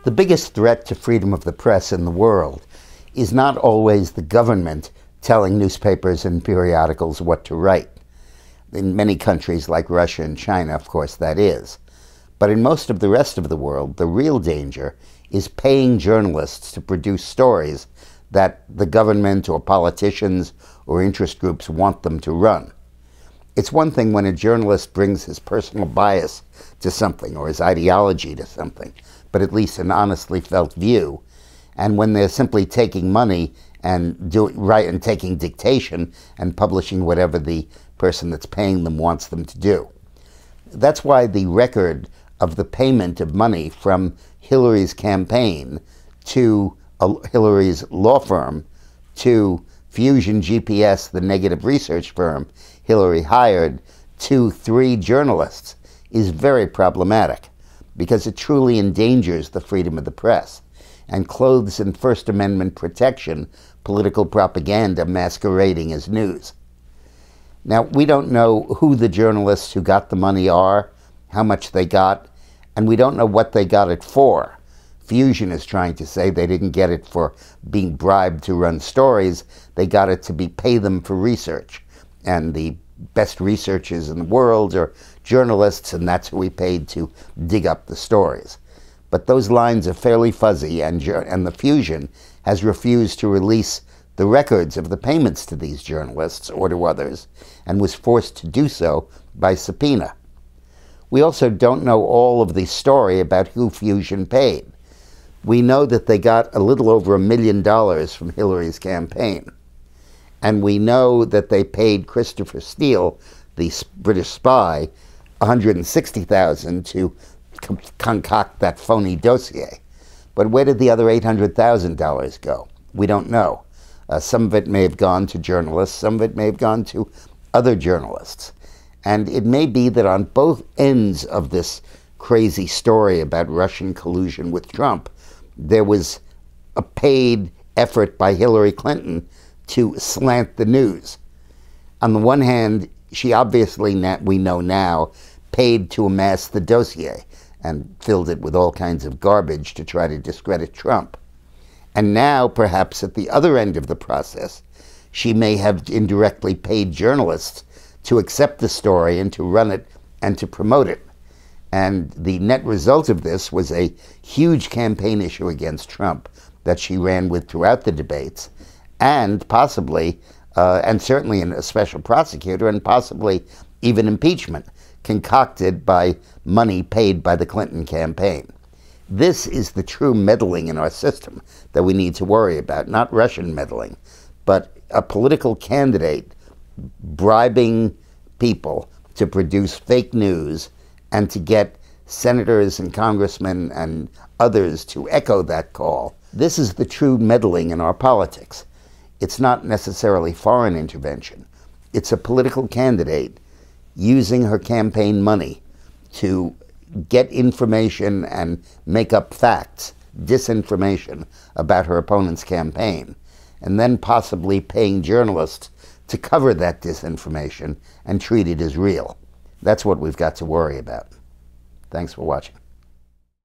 The biggest threat to freedom of the press in the world is not always the government telling newspapers and periodicals what to write. In many countries like Russia and China, of course, that is. But in most of the rest of the world, the real danger is paying journalists to produce stories that the government or politicians or interest groups want them to run. It's one thing when a journalist brings his personal bias to something or his ideology to something, but at least an honestly felt view. And when they're simply taking money and taking dictation and publishing whatever the person that's paying them wants them to do. That's why the record of the payment of money from Hillary's campaign to Hillary's law firm to Fusion GPS, the negative research firm Hillary hired, to 3 journalists is very problematic because it truly endangers the freedom of the press and clothes in First Amendment protection political propaganda masquerading as news. Now, we don't know who the journalists who got the money are, how much they got, and we don't know what they got it for. Fusion is trying to say they didn't get it for being bribed to run stories. They got it to pay them for research. And the best researchers in the world are journalists, and that's who we paid to dig up the stories. But those lines are fairly fuzzy, and the Fusion has refused to release the records of the payments to these journalists or to others, and was forced to do so by subpoena. We also don't know all of the story about who Fusion paid. We know that they got a little over $1 million from Hillary's campaign. And we know that they paid Christopher Steele, the British spy, $160,000 to concoct that phony dossier. But where did the other $800,000 go? We don't know. Some of it may have gone to journalists, some of it may have gone to other journalists. And it may be that on both ends of this crazy story about Russian collusion with Trump, there was a paid effort by Hillary Clinton to slant the news. On the one hand, she obviously, we know now, paid to amass the dossier and filled it with all kinds of garbage to try to discredit Trump. And now, perhaps at the other end of the process, she may have indirectly paid journalists to accept the story and to run it and to promote it. And the net result of this was a huge campaign issue against Trump that she ran with throughout the debates, and possibly, and certainly a special prosecutor, and possibly even impeachment, concocted by money paid by the Clinton campaign. This is the true meddling in our system that we need to worry about, not Russian meddling, but a political candidate bribing people to produce fake news and to get senators and congressmen and others to echo that call. This is the true meddling in our politics. It's not necessarily foreign intervention. It's a political candidate using her campaign money to get information and make up facts, disinformation about her opponent's campaign, and then possibly paying journalists to cover that disinformation and treat it as real. That's what we've got to worry about. Thanks for watching.